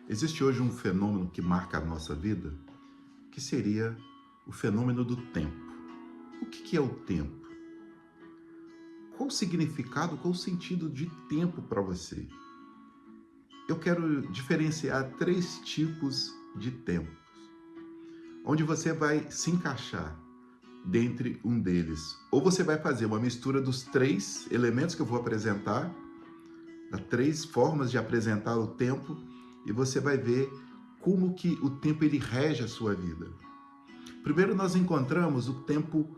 Existe hoje um fenômeno que marca a nossa vida, que seria o fenômeno do tempo. O que é o tempo? Qual o significado, qual o sentido de tempo para você? Eu quero diferenciar 3 tipos de tempos, onde você vai se encaixar dentre um deles. Ou você vai fazer uma mistura dos 3 elementos que eu vou apresentar, das 3 formas de apresentar o tempo, e você vai ver como que o tempo ele rege a sua vida. Primeiro nós encontramos o tempo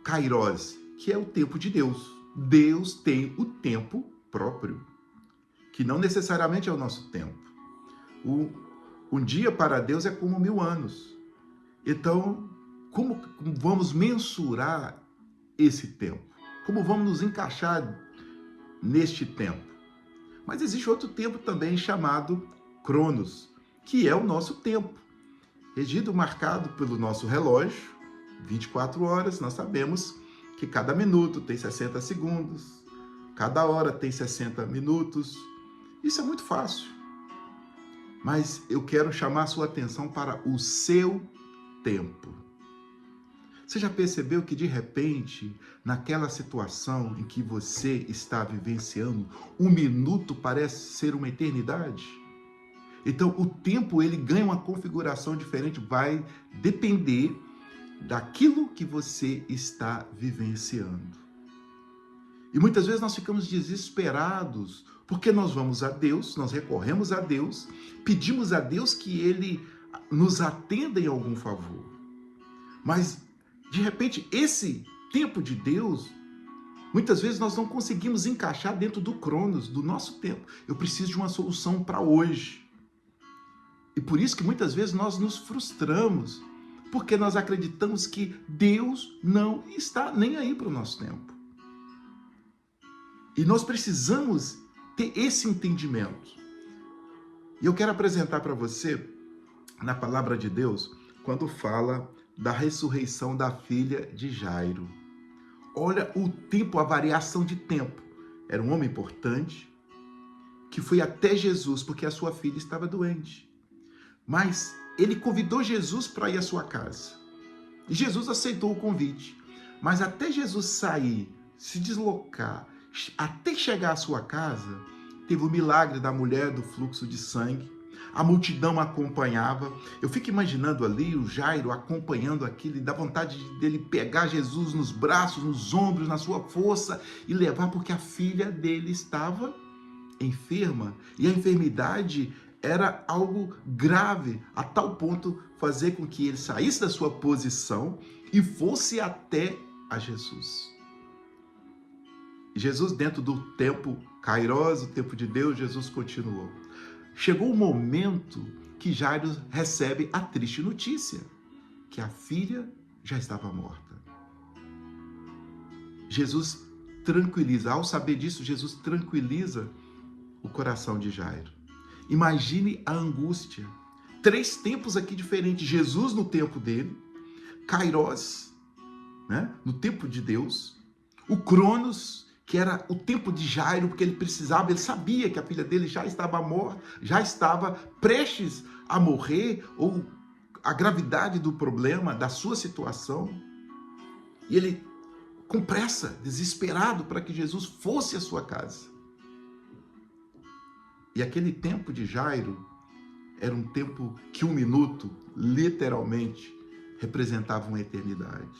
Kairos, que é o tempo de Deus. Deus tem o tempo próprio, que não necessariamente é o nosso tempo. Um dia para Deus é como 1000 anos. Então, como vamos mensurar esse tempo? Como vamos nos encaixar neste tempo? Mas existe outro tempo também chamado Cronos, que é o nosso tempo, regido, marcado pelo nosso relógio, 24 horas. Nós sabemos que cada minuto tem 60 segundos, cada hora tem 60 minutos. Isso é muito fácil. Mas eu quero chamar a sua atenção para o seu tempo. Você já percebeu que de repente, naquela situação em que você está vivenciando, um minuto parece ser uma eternidade? Então, o tempo ele ganha uma configuração diferente, vai depender daquilo que você está vivenciando. E muitas vezes nós ficamos desesperados, porque nós vamos a Deus, nós recorremos a Deus, pedimos a Deus que Ele nos atenda em algum favor. Mas, de repente, esse tempo de Deus, muitas vezes nós não conseguimos encaixar dentro do Cronos, do nosso tempo. Eu preciso de uma solução para hoje. E por isso que muitas vezes nós nos frustramos, porque nós acreditamos que Deus não está nem aí para o nosso tempo. E nós precisamos ter esse entendimento. E eu quero apresentar para você, na palavra de Deus, quando fala da ressurreição da filha de Jairo. Olha o tempo, a variação de tempo. Era um homem importante, que foi até Jesus, porque a sua filha estava doente. Mas ele convidou Jesus para ir à sua casa. E Jesus aceitou o convite. Mas até Jesus sair, se deslocar, até chegar à sua casa, teve o milagre da mulher do fluxo de sangue. A multidão acompanhava. Eu fico imaginando ali o Jairo acompanhando aquilo, e dá vontade dele pegar Jesus nos braços, nos ombros, na sua força e levar, porque a filha dele estava enferma. E a enfermidade era algo grave, a tal ponto fazer com que ele saísse da sua posição e fosse até a Jesus. Jesus, dentro do tempo Kairos, o tempo de Deus, Jesus continuou. Chegou o momento que Jairo recebe a triste notícia, que a filha já estava morta. Jesus tranquiliza, ao saber disso, Jesus tranquiliza o coração de Jairo. Imagine a angústia. 3 tempos aqui diferentes. Jesus no tempo dele, Kairos, né, no tempo de Deus, o Cronos, que era o tempo de Jairo, porque ele precisava, ele sabia que a filha dele já estava morta, já estava prestes a morrer, ou a gravidade do problema, da sua situação. E ele, com pressa, desesperado, para que Jesus fosse à sua casa. E aquele tempo de Jairo era um tempo que 1 minuto, literalmente, representava uma eternidade.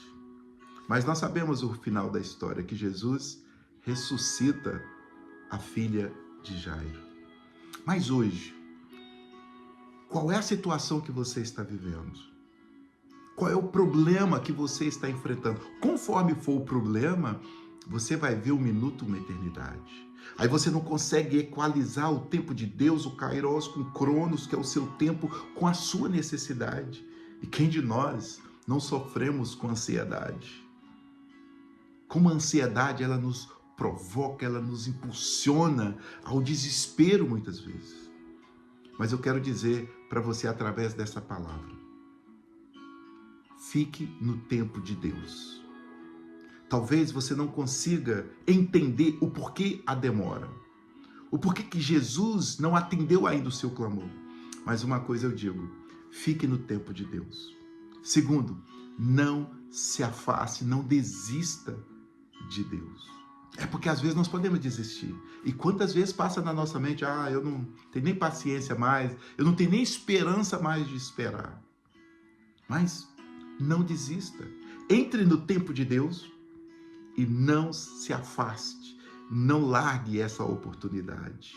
Mas nós sabemos o final da história, que Jesus ressuscita a filha de Jairo. Mas hoje, qual é a situação que você está vivendo? Qual é o problema que você está enfrentando? Conforme for o problema, você vai ver 1 minuto, uma eternidade. Aí você não consegue equalizar o tempo de Deus, o Kairos, com o Cronos, que é o seu tempo, com a sua necessidade. E quem de nós não sofremos com ansiedade? Como a ansiedade, ela nos provoca, ela nos impulsiona ao desespero muitas vezes. Mas eu quero dizer para você através dessa palavra: fique no tempo de Deus. Talvez você não consiga entender o porquê a demora, o porquê que Jesus não atendeu ainda o seu clamor. Mas uma coisa eu digo, fique no tempo de Deus. Segundo, não se afaste, não desista de Deus. É porque às vezes nós podemos desistir. E quantas vezes passa na nossa mente, eu não tenho nem paciência mais, eu não tenho nem esperança mais de esperar. Mas não desista. Entre no tempo de Deus e não se afaste. Não largue essa oportunidade.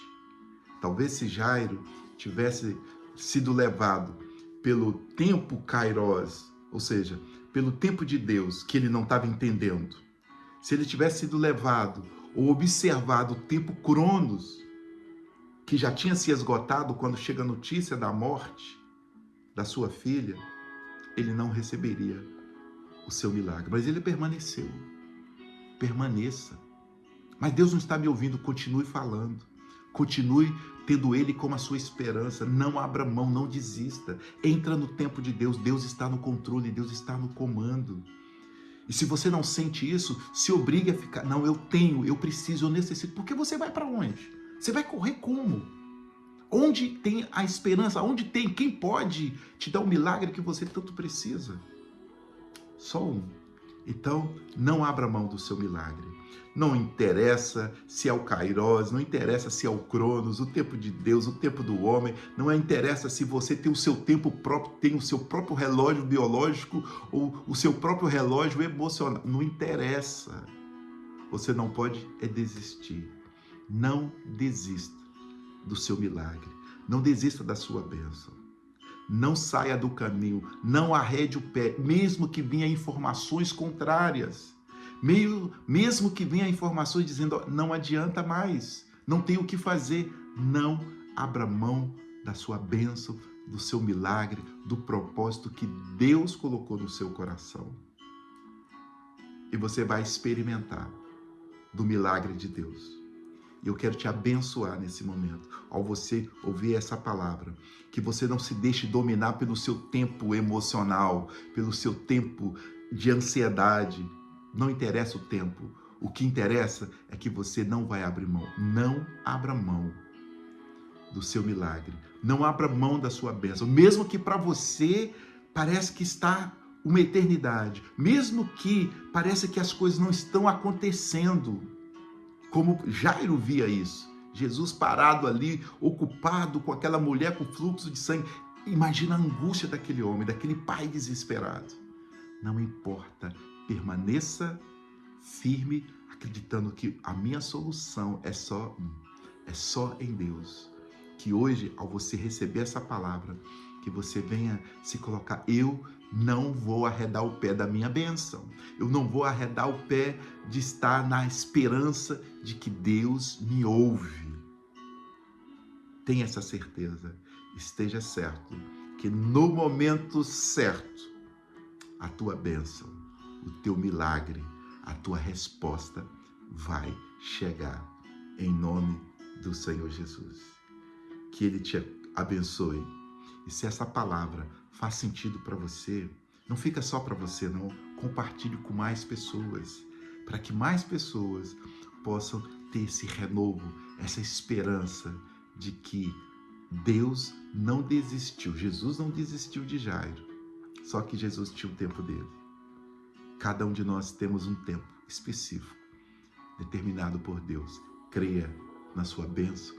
Talvez se Jairo tivesse sido levado pelo tempo Kairos, ou seja, pelo tempo de Deus que ele não estava entendendo, se ele tivesse sido levado ou observado o tempo Cronos, que já tinha se esgotado quando chega a notícia da morte da sua filha, ele não receberia o seu milagre. Mas ele permaneceu. Permaneça. Mas Deus não está me ouvindo, continue falando. Continue tendo Ele como a sua esperança. Não abra mão, não desista. Entra no tempo de Deus. Deus está no controle, Deus está no comando. E se você não sente isso, se obrigue a ficar. Não, eu tenho, eu preciso, eu necessito. Porque você vai para onde? Você vai correr como? Onde tem a esperança? Onde tem? Quem pode te dar o milagre que você tanto precisa? Só um. Então, não abra mão do seu milagre. Não interessa se é o Kairos, não interessa se é o Cronos, o tempo de Deus, o tempo do homem, não interessa se você tem o seu tempo próprio, tem o seu próprio relógio biológico ou o seu próprio relógio emocional. Não interessa. Você não pode desistir. Não desista do seu milagre. Não desista da sua bênção. Não saia do caminho, não arrede o pé, mesmo que venha informações contrárias, mesmo que venha informações dizendo não adianta mais, não tem o que fazer, não abra mão da sua bênção, do seu milagre, do propósito que Deus colocou no seu coração. E você vai experimentar do milagre de Deus. E eu quero te abençoar nesse momento, ao você ouvir essa palavra, que você não se deixe dominar pelo seu tempo emocional, pelo seu tempo de ansiedade. Não interessa o tempo. O que interessa é que você não vai abrir mão. Não abra mão do seu milagre. Não abra mão da sua bênção. Mesmo que para você parece que está uma eternidade. Mesmo que pareça que as coisas não estão acontecendo. Como Jairo via isso, Jesus parado ali, ocupado com aquela mulher com fluxo de sangue. Imagina a angústia daquele homem, daquele pai desesperado. Não importa, permaneça firme, acreditando que a minha solução é só em Deus. Que hoje, ao você receber essa palavra, que você venha se colocar, eu não vou arredar o pé da minha bênção. Eu não vou arredar o pé de estar na esperança de que Deus me ouve. Tenha essa certeza. Esteja certo que no momento certo, a tua bênção, o teu milagre, a tua resposta vai chegar. Em nome do Senhor Jesus. Que Ele te abençoe. E se essa palavra faz sentido para você, não fica só para você, não. Compartilhe com mais pessoas, para que mais pessoas possam ter esse renovo, essa esperança de que Deus não desistiu. Jesus não desistiu de Jairo, só que Jesus tinha o tempo dele. Cada um de nós temos um tempo específico, determinado por Deus. Creia na sua bênção.